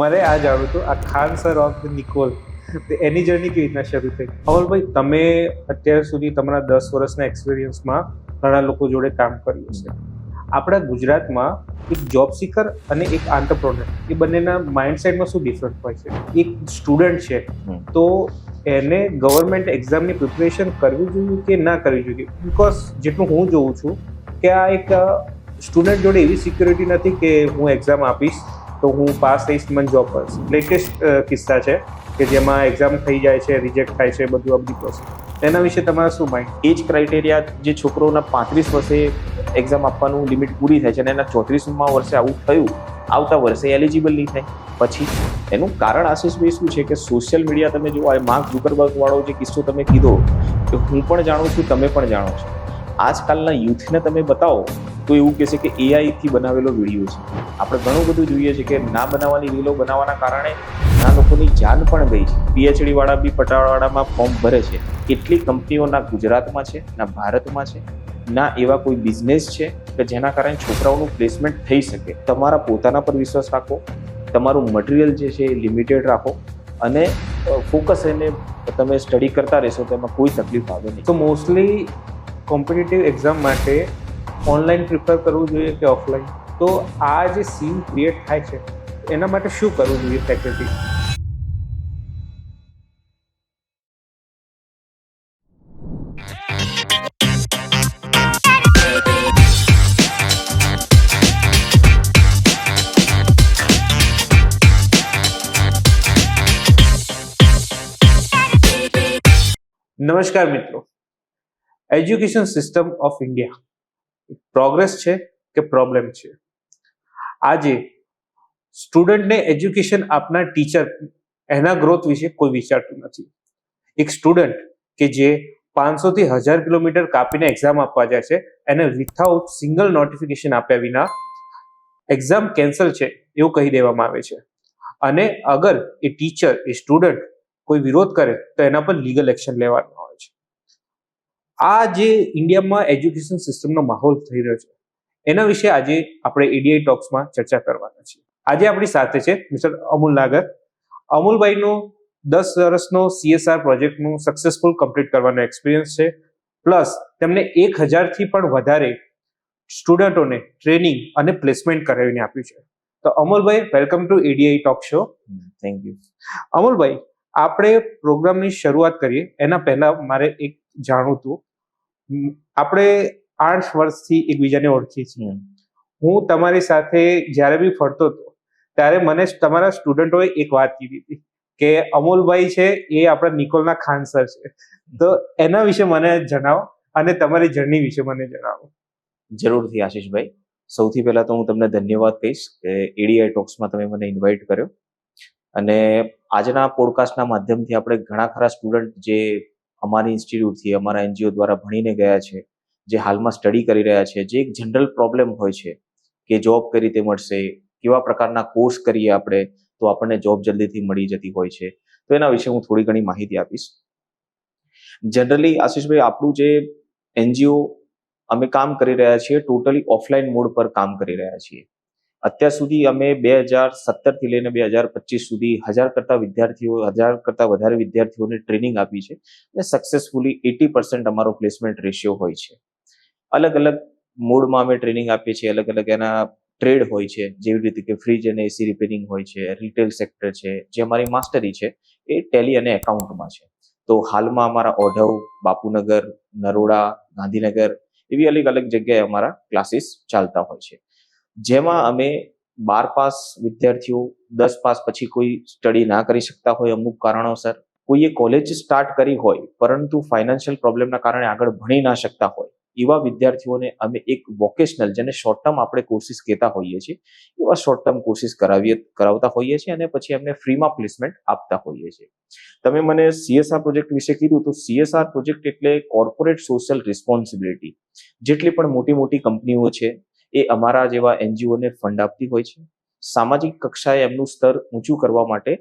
મારે આ જાણવું હતું, આ Khan sir of the Nikol, તો એની જર્ની કેવી રીતના શરૂ થઈ? અમલભાઈ, તમે અત્યાર સુધી તમારા 10 વર્ષના એક્સપિરિયન્સમાં ઘણા લોકો જોડે કામ કર્યું છે. આપણા ગુજરાતમાં એક જોબ સિકર અને એક આંતરપ્રોનર, એ બંનેના માઇન્ડસેટમાં શું ડિફરન્ટ હોય છે? એક સ્ટુડન્ટ છે તો એને ગવર્મેન્ટ એક્ઝામની પ્રિપરેશન કરવી જોઈએ કે ના કરવી જોઈએ? બિકોઝ જેટલું હું જોઉં છું કે આ એક સ્ટુડન્ટ જોડે એવી સિક્યોરિટી નથી કે હું એક્ઝામ આપીશ તો હું પાસ થઈશ, મને જોબ મળશે. લેટેસ્ટ કિસ્સા છે કે જેમાં એક્ઝામ થઈ જાય છે, રિજેક્ટ થાય છે, બધું આ બધી પ્રોસેસ. એના વિશે તમારા શું માઇન્ડ? એ જ ક્રાઇટેરિયા જે છોકરોના 35 વર્ષે એક્ઝામ આપવાનું લિમિટ પૂરી થાય છે અને એના 34મા વર્ષે આવું થયું, આવતા વર્ષે એલિજિબલ નહીં થાય. પછી એનું કારણ આશીષભાઈ શું છે કે સોશિયલ મીડિયા તમે જુઓ, માર્ક ઝુકરબર્ગ વાળો જે કિસ્સો તમે કીધો કે હું પણ જાણું છું, તમે પણ જાણો છો. આજકાલના યુથને તમે બતાવો તો એવું કહેશે કે એઆઈથી બનાવેલો વિડીયો છે. આપણે ઘણું બધું જોઈએ છે કે ના બનાવવાની રીલો બનાવવાના કારણે ઘણા લોકોની જાન પણ ગઈ છે. પીએચડી વાળા બી પટાવાળામાં ફોર્મ ભરે છે. કેટલી કંપનીઓ ના ગુજરાતમાં છે, ના ભારતમાં છે, ના એવા કોઈ બિઝનેસ છે કે જેના કારણે છોકરાઓનું પ્લેસમેન્ટ થઈ શકે. તમારા પોતાના પર વિશ્વાસ રાખો, તમારું મટીરિયલ જે છે એ લિમિટેડ રાખો અને ફોકસ એને તમે સ્ટડી કરતા રહેશો તો એમાં કોઈ તકલીફ આવે નહીં. તો મોસ્ટલી કોમ્પિટિટિવ એક્ઝામ માટે ઓનલાઈન પ્રિફર કરવું જોઈએ કે ઓફલાઈન? તો આ જે સીન ક્રિએટ થાય છે એના માટે શું કરવું જોઈએ ફેકલ્ટી? નમસ્કાર મિત્રો, education system of India progress છે કે પ્રોબ્લેમ છે? આજે સ્ટુડન્ટને એજ્યુકેશન આપનાર ટીચર એના ગ્રોથ વિશે કોઈ વિચારતું નથી. એક સ્ટુડન્ટ કે જે 500 થી 1000 કિલોમીટર કાપીને એક્ઝામ આપવા જાય છે, એને વિથઆઉટ સિંગલ નોટિફિકેશન આપ્યા વિના એક્ઝામ કેન્સલ છે એવું કહી દેવામાં આવે છે. અને અગર એ ટીચર, એ સ્ટુડન્ટ કોઈ વિરોધ કરે તો એના પર લીગલ એક્શન લેવાનું આવે છે. આ જે ઇન્ડિયામાં એજ્યુકેશન સિસ્ટમનો માહોલ થઈ રહ્યો છે એના વિશે આજે આપણે એડીઆઈ ટોક્સમાં ચર્ચા કરવાના છીએ. આજે આપણી સાથે છે મિસ્ટર અમૂલ નાગર. અમૂલભાઈનું 10 વર્ષનો CSR પ્રોજેક્ટનું સક્સેસફુલ કમ્પ્લીટ કરવાનો એક્સપિરિયન્સ છે. પ્લસ તેમને 1000થી પણ વધારે સ્ટુડન્ટોને ટ્રેનિંગ અને પ્લેસમેન્ટ કરાવીને આપ્યું છે. તો અમૂલભાઈ, welcome to ADI talk show. Thank you. અમૂલભાઈ, આપણે પ્રોગ્રામની શરૂઆત કરીએ એના પહેલા મારે એક જાણવું હતું. આપણે 8 વર્ષથી એકબીજાને ઓળખીએ છીએ. હું તમારી સાથે જ્યારે બી ફરતો હતો ત્યારે મને તમારા સ્ટુડન્ટોએ એક વાત કીધી હતી કે અમૂલભાઈ છે એ આપણા નિકોલના ખાન સર છે. તો એના વિશે મને જણાવો અને તમારી જર્ની વિશે મને જણાવો. જરૂરથી આશીષભાઈ. સૌથી પહેલા તો હું તમને ધન્યવાદ કહીશ કે એડીઆઈ ટોક્સમાં તમે મને ઇન્વાઇટ કર્યો. અને આજના પોડકાસ્ટના માધ્યમથી આપણે ઘણા ખરા સ્ટુડન્ટ જે અમારી ઇન્સ્ટિટ્યૂટથી, અમારા એનજીઓ દ્વારા ભણીને ગયા છે, જે હાલમાં સ્ટડી કરી રહ્યા છે, જે એક જનરલ પ્રોબ્લેમ હોય છે કે જોબ કઈ રીતે મળશે, કેવા પ્રકારના કોર્સ કરીએ આપણે તો આપણને જોબ જલ્દીથી મળી જતી હોય છે, તો એના વિશે હું થોડી ઘણી માહિતી આપીશ. જનરલી આશીષભાઈ, આપણું જે એનજીઓ અમે કામ કરી રહ્યા છીએ ટોટલી ઓફલાઈન મોડ પર કામ કરી રહ્યા છીએ. અત્યાર સુધી અમે 2017 થી લઈને 2025 સુધી 1000 કરતા વધારે વિદ્યાર્થીઓને ટ્રેનિંગ આપી છે અને સક્સેસફુલી 80% અમારો પ્લેસમેન્ટ રેશિયો હોય છે. અલગ અલગ મોડમાં અમે ટ્રેનિંગ આપીએ છીએ. અલગ અલગ એના ટ્રેડ હોય છે, જેવી રીતે કે ફ્રીજ અને એસી રિપેરિંગ હોય છે, રિટેલ સેક્ટર છે. જે અમારી માસ્ટરી છે એ ટેલી અને એકાઉન્ટમાં છે. તો હાલમાં અમારા ઓઢવ, બાપુનગર, નરોડા, ગાંધીનગર એવી અલગ અલગ જગ્યાએ અમારા ક્લાસીસ ચાલતા હોય છે. જેમાં અમે 12 પાસ વિદ્યાર્થીઓ, 10 પાસ પછી કોઈ સ્ટડી ના કરી શકતા હોય અમુક કારણોસર, કોઈએ કોલેજ સ્ટાર્ટ કરી હોય પરંતુ ફાઇનાન્શિયલ પ્રોબ્લેમના કારણે આગળ ભણી ના શકતા હોય, એવા વિદ્યાર્થીઓને અમે એક વોકેશનલ, જેને શોર્ટ ટર્મ આપણે કોર્સિસ કહેતા હોઈએ છીએ, એવા શોર્ટ ટર્મ કોર્સિસ કરાવતા હોઈએ છીએ અને પછી એમને ફ્રીમાં પ્લેસમેન્ટ આપતા હોઈએ છીએ. તમે મને CSR પ્રોજેક્ટ વિશે કીધું, તો CSR પ્રોજેક્ટ એટલે કોર્પોરેટ સોશિયલ રિસ્પોન્સિબિલિટી. જેટલી પણ મોટી મોટી કંપનીઓ છે એ અમારા જેવા એનજીઓને ફંડ આપતી હોય છે. સામાજિક કક્ષાએ એમનું સ્તર ઊંચું કરવા માટે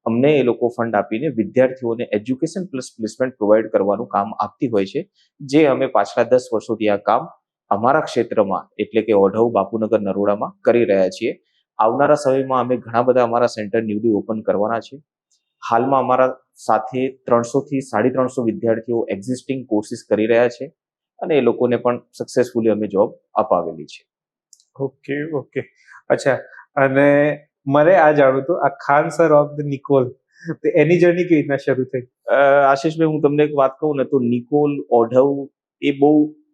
અમને એ લોકો ફંડ આપીને વિદ્યાર્થીઓને એજ્યુકેશન પ્લસ પ્લેસમેન્ટ પ્રોવાઈડ કરવાનું કામ આપતી હોય છે. જે અમે પાછલા 10 વર્ષોથી આ કામ અમારા ક્ષેત્રમાં એટલે કે ઓઢવ, બાપુનગર, નરોડામાં કરી રહ્યા છીએ. આવનારા સમયમાં અમે ઘણા બધા અમારા સેન્ટર ન્યૂલી ઓપન કરવાના છે. હાલમાં અમારા સાથે 300 થી 350 વિદ્યાર્થીઓ એક્ઝિસ્ટિંગ કોર્સિસ કરી રહ્યા છે અને એ લોકોને પણ સક્સેસફુલી અમે જોબ અપાવેલી છે. ઓકે. અચ્છા, અને મારે આ જાણવું હતું, આ Khan sir of the Nikol, તો એની જર્ની કેવી રીતના શરૂ થઈ? આશીષભાઈ, હું તમને એક વાત કહું ને, તો નિકોલ, ઓઢવ એ બહુ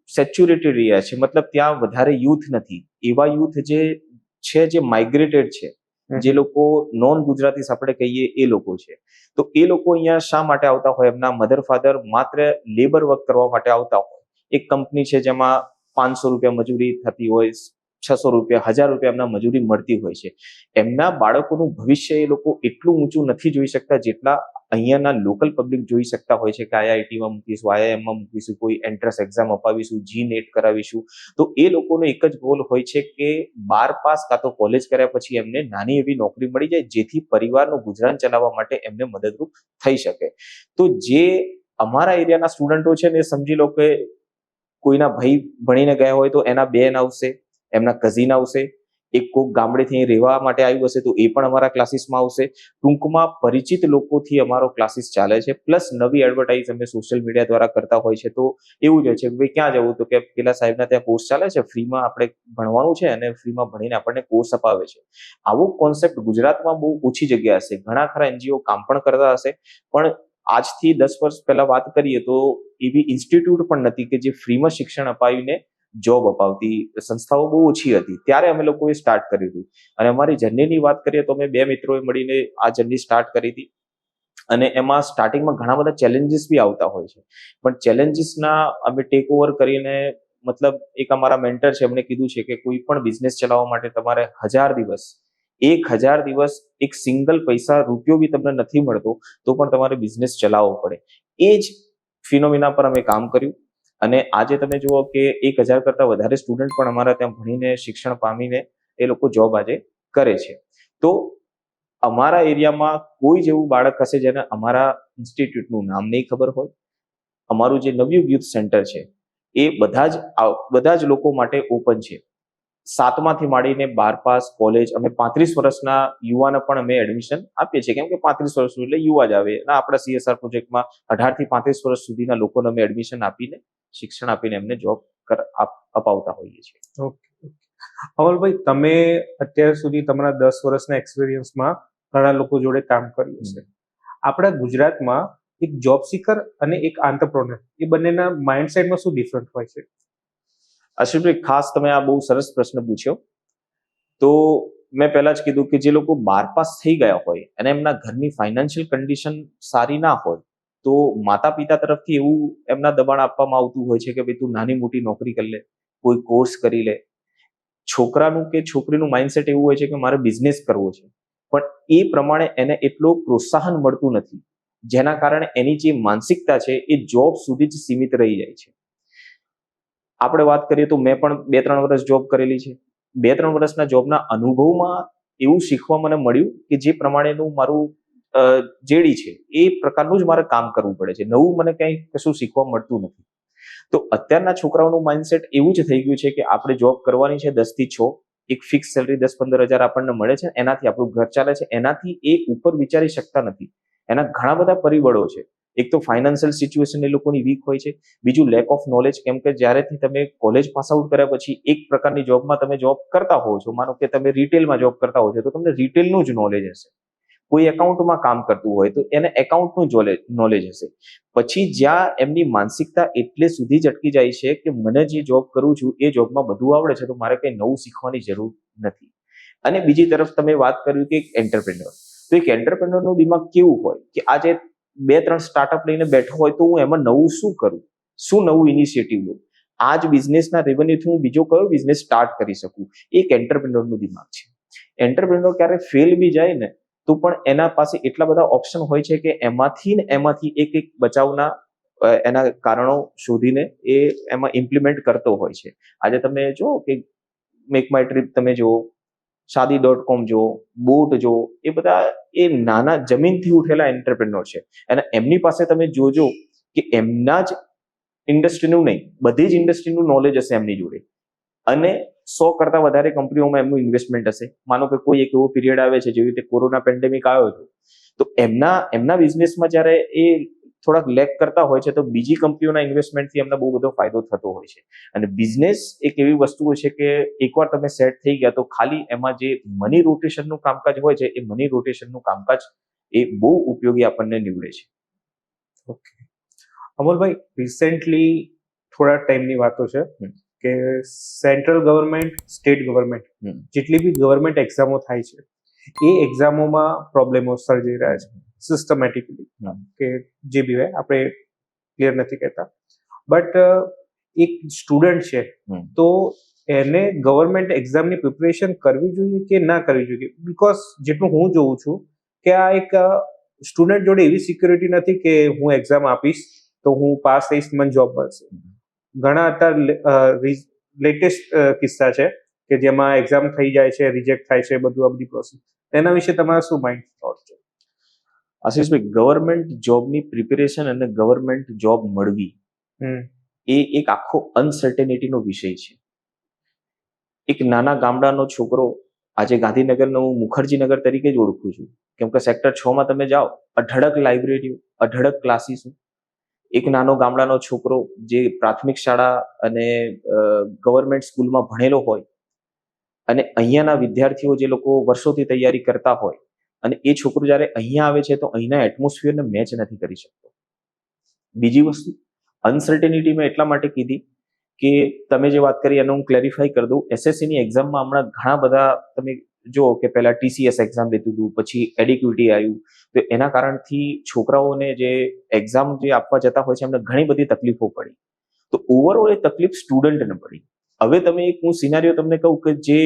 સેચ્યુરેટેડ એરિયા છે. મતલબ ત્યાં વધારે યુથ નથી. એવા યુથ જે માઇગ્રેટેડ છે, જે લોકો નોન ગુજરાતીસ આપણે કહીએ એ લોકો છે. તો એ લોકો અહીંયા શા માટે આવતા હોય? એમના મધર ફાધર માત્ર લેબર વર્ક કરવા માટે આવતા હોય. એક કંપની છે જેમાં 500 રૂપિયા મજૂરી થતી હોય, 600 રૂપિયા, 1000 રૂપિયા એમના મજૂરી મળતી હોય છે. એમના બાળકોનું ભવિષ્ય એ લોકો એટલું ઊંચું નથી જોઈ શકતા જેટલા અહીંયાના લોકલ પબ્લિક જોઈ શકતા હોય છે કે IIT-માં મૂકીશું, IIM-માં મૂકીશું, કોઈ એન્ટ્રન્સ એક્ઝામ અપાવીશું, GNET કરાવીશું. તો એ લોકોનો એક જ ગોલ હોય છે કે 12 પાસ કાં તો કોલેજ કર્યા પછી એમને નાની એવી નોકરી મળી જાય જેથી પરિવારનું ગુજરાન ચલાવવા માટે એમને મદદરૂપ થઈ શકે. તો જે અમારા એરિયાના સ્ટુડન્ટો છે ને, સમજી લો કે કોઈના ભાઈ ભણીને ગયા હોય તો એના બેન આવશે, એમના કઝિન આવશે, એક કોઈક ગામડેથી અહીં રહેવા માટે આવ્યું હશે તો એ પણ અમારા ક્લાસીસમાં આવશે. ટૂંકમાં પરિચિત લોકોથી અમારો ક્લાસીસ ચાલે છે. પ્લસ નવી એડવર્ટાઇઝ અમે સોશિયલ મીડિયા દ્વારા કરતા હોય છે. તો એવું જ હોય છે કે ભાઈ ક્યાં જવું, તો કે પેલા સાહેબના ત્યાં કોર્સ ચાલે છે, ફ્રીમાં આપણે ભણવાનું છે અને ફ્રીમાં ભણીને આપણને કોર્સ અપાવે છે. આવો કોન્સેપ્ટ ગુજરાતમાં બહુ ઓછી જગ્યા હશે. ઘણા ખરા NGO કામ પણ કરતા હશે, પણ આજથી 10 વર્ષ પહેલા વાત કરીએ તો એવી ઇન્સ્ટિટ્યૂટ પણ નથી કે જે ફ્રીમાં શિક્ષણ અપાવીને જોબ અપાવતી. સંસ્થાઓ બહુ ઓછી હતી. ત્યારે અમે લોકોએ સ્ટાર્ટ કર્યું હતું. અને અમારી જર્નીની વાત કરીએ તો અમે 2 મિત્રોએ મળીને આ જર્ની સ્ટાર્ટ કરી હતી. અને એમાં સ્ટાર્ટિંગમાં ઘણા બધા ચેલેન્જીસ બી આવતા હોય છે, પણ ચેલેન્જીસના અમે ટેક ઓવર કરીને, મતલબ એક અમારા મેન્ટર છે, એમણે કીધું છે કે કોઈ પણ બિઝનેસ ચલાવવા માટે તમારે 1000 દિવસ એક સિંગલ પૈસા રૂપિયો બી તમને નથી મળતો તો પણ તમારે બિઝનેસ ચલાવવો પડે. એ જ ફિનોમિના પર અમે કામ કર્યું. અને આજે તમે જુઓ કે 1000 કરતા વધારે સ્ટુડન્ટ પણ અમારા ત્યાં ભણીને શિક્ષણ પામીને એ લોકો જોબ આજે કરે છે. તો અમારા એરિયામાં કોઈ જેવું બાળક હશે જેને અમારા ઇન્સ્ટિટ્યૂટનું નામ નહીં ખબર હોય. અમારું જે નવયુગ યુથ સેન્ટર છે એ બધા જ લોકો માટે ઓપન છે. 7માથી માંડીને 12 પાસ, કોલેજ, અમે 35 વર્ષના યુવાને પણ અમે એડમિશન આપીએ છીએ. કેમ કે 35 વર્ષ એટલે યુવા જ આવે. અને આપણા CSR પ્રોજેક્ટમાં 18 થી 35 વર્ષ સુધીના લોકોને અમે એડમિશન આપીને, શિક્ષણ આપીને એમને જોબ અપાવતા હોઈએ છીએ. ઓકે. અમલભાઈ, તમે અત્યાર સુધી તમારા 10 વર્ષના એક્સપિરિયન્સમાં ઘણા લોકો જોડે કામ કર્યું છે. આપણા ગુજરાતમાં એક જોબ સિકર અને એક આંતરપ્રોનર, એ બંનેના માઇન્ડસેટમાં શું ડિફરન્ટ હોય છે? આશીષભાઈ, ખાસ તમે આ બહુ સરસ પ્રશ્ન પૂછ્યો. તો મેં પહેલા જ કીધું કે જે લોકો 12 પાસ થઈ ગયા હોય અને એમના ઘરની ફાઇનાન્શિયલ કન્ડિશન સારી ના હોય તો માતા પિતા તરફથી એવું એમના દબાણ આપવામાં આવતું હોય છે કે ભાઈ તું નાની મોટી નોકરી કરી લે, કોઈ કોર્સ કરી લે. છોકરાનું કે છોકરીનું માઇન્ડસેટ એવું હોય છે કે મારે બિઝનેસ કરવો છે, પણ એ પ્રમાણે એને એટલું પ્રોત્સાહન મળતું નથી, જેના કારણે એની જે માનસિકતા છે એ જોબ સુધી જ સીમિત રહી જાય છે. આપણે વાત કરીએ તો મેં પણ 2-3 વર્ષ જોબ કરેલી છે. 2-3 વર્ષના જોબના અનુભવમાં એવું શીખવા મને મળ્યું કે જે પ્રમાણેનું મારું જેડી છે એ પ્રકારનું જ મારે કામ કરવું પડે છે. નવું મને કંઈ કશું શીખવા મળતું નથી. તો અત્યારના છોકરાઓનું માઇન્ડસેટ એવું જ થઈ ગયું છે કે આપણે જોબ કરવાની છે 10 થી 6, એક ફિક્સ સેલરી 10-15 હજાર આપણને મળે છે, એનાથી આપણું ઘર ચાલે છે. એનાથી એ ઉપર વિચારી શકતા નથી. એના ઘણા બધા પરિબળો છે. એક તો ફાઇનાન્શિયલ સિચ્યુએશન એ લોકોની વીક હોય છે. બીજું લેક ઓફ નોલેજ, કેમ કે જ્યારેથી તમે કોલેજ પાસ આઉટ કર્યા પછી એક પ્રકારની જોબમાં તમે જોબ કરતા હોવ છો, માનો કે તમે રિટેલમાં જોબ કરતા હોવ છો તો તમને રિટેલનું જ નોલેજ હશે. કોઈ એકાઉન્ટમાં કામ કરતું હોય તો એને એકાઉન્ટનું નોલેજ હશે. પછી જ્યાં એમની માનસિકતા એટલે સુધી જ અટકી જાય છે કે મને જે જોબ કરું છું એ જોબમાં બધું આવડે છે તો મારે કંઈ નવું શીખવાની જરૂર નથી. અને બીજી તરફ તમે વાત કર્યું કે એક એન્ટરપ્રેન્યોર, તો એક એન્ટરપ્રેન્યોરનું દિમાગ કેવું હોય કે આજે 2-3 સ્ટાર્ટઅપ લઈને બેઠો હોય તો હું એમાં નવું શું કરું, શું નવું ઇનિશિયેટિવ લઉં, આ જ બિઝનેસના રેવન્યુથી હું બીજો કયો બિઝનેસ સ્ટાર્ટ કરી શકું, એક એન્ટરપ્રેન્યોરનું દિમાગ છે. એન્ટરપ્રેન્યોર ક્યારે ફેલ બી જાય ને તો પણ એના પાસે એટલા બધા ઓપ્શન હોય છે કે એમાંથી એક બચાવના એના કારણો શોધીને એ એમાં ઇમ્પ્લિમેન્ટ કરતો હોય છે. આજે તમે જુઓ કે મેક માય ટ્રીપ તમે જુઓ, shaadi.com જુઓ, બોટ જુઓ, એ બધા એ નાના જમીનથી ઉઠેલા એન્ટરપ્રેન્યોર છે. અને એમની પાસે તમે જોજો કે એમના જ ઇન્ડસ્ટ્રીનું નહીં, બધી જ ઇન્ડસ્ટ્રીનું નોલેજ હશે એમની જોડે. અને 100 કરતા વધારે કંપનીઓમાં એમનું ઇન્વેસ્ટમેન્ટ હશે. માનો કે કોઈ એક એવો પીરિયડ આવે છે, જેવી રીતે કોરોના પેન્ડેમિક આવ્યો હતો, તો એમના બિઝનેસમાં જ્યારે એ થોડાક લેક કરતા હોય છે, તો બીજી કંપનીઓના ઇન્વેસ્ટમેન્ટથી એમને બહુ બધો ફાયદો થતો હોય છે. અને બિઝનેસ એક એવી વસ્તુ છે કે એકવાર તમે સેટ થઈ ગયા તો ખાલી એમાં જે મની રોટેશનનું કામકાજ હોય છે, એ મની રોટેશનનું કામકાજ એ બહુ ઉપયોગી આપણને નીવડે છે. ઓકે, અમોલભાઈ, રિસેન્ટલી થોડા ટાઈમની વાતો છે કે સેન્ટ્રલ ગવર્મેન્ટ, સ્ટેટ ગવર્મેન્ટ, જેટલી બી ગવર્મેન્ટ એક્ઝામો થાય છે, એ એક્ઝામોમાં પ્રોબ્લેમો સર્જાઈ રહ્યા છે સિસ્ટમેટિકલી, કે જે બી હોય આપણે ક્લિયર નથી કહેતા, બટ એક સ્ટુડન્ટ છે તો એને ગવર્મેન્ટ એક્ઝામની પ્રિપરેશન કરવી જોઈએ કે ના કરવી જોઈએ? બીકોઝ જેટલું હું જોઉં છું કે આ એક સ્ટુડન્ટ જોડે એવી સિક્યોરિટી નથી કે હું એક્ઝામ આપીશ તો હું પાસ થઈશ, મને જોબ મળશે. ઘણા અત્યારે લેટેસ્ટ કિસ્સા છે કે જેમાં એક્ઝામ થઈ જાય છે, રિજેક્ટ થાય છે, બધું આ બધી પ્રોસેસ. એના વિશે તમારા શું માઇન્ડ થોટ છે? આશીષભાઈ, ગવર્મેન્ટ જોબની પ્રિપેરેશન અને ગવર્મેન્ટ જોબ મળવી એ એક આખો અનસર્ટેનિટીનો વિષય છે. એક નાના ગામડાનો છોકરો, આજે ગાંધીનગરનો હું મુખર્જીનગર તરીકે જ ઓળખું છું, કેમ કે સેક્ટર 6 માં તમે જાઓ, અઢળક લાઇબ્રેરીઓ, અઢળક ક્લાસીસો. એક નાનો ગામડાનો છોકરો જે પ્રાથમિક શાળા અને ગવર્મેન્ટ સ્કૂલમાં ભણેલો હોય, અને અહીંયાના વિદ્યાર્થીઓ જે લોકો વર્ષોથી તૈયારી કરતા હોય, અને એ છોકરો જ્યારે અહીંયા આવે છે તો અહીંના એટમોસ્ફિયરને મેચ નથી કરી શકતો. બીજી વસ્તુ, અનસર્ટેનિટી મેં એટલા માટે કીધી કે તમે જે વાત કરી એને હું ક્લેરિફાઈ કરી દઉં. એસએસસીની એક્ઝામમાં હમણાં ઘણા બધા તમે જો કે પહેલા TCS એક્ઝામ લેતું હતું, પછી એડિક્યુટી આવ્યું, તો એના કારણથી છોકરાઓને જે એક્ઝામ જે આપવા જતા હોય છે એમને ઘણી બધી તકલીફો પડી. તો ઓવરઓલ એ તકલીફ સ્ટુડન્ટને પડી. હવે તમે એક હું સિનારીઓ તમને કહું કે જે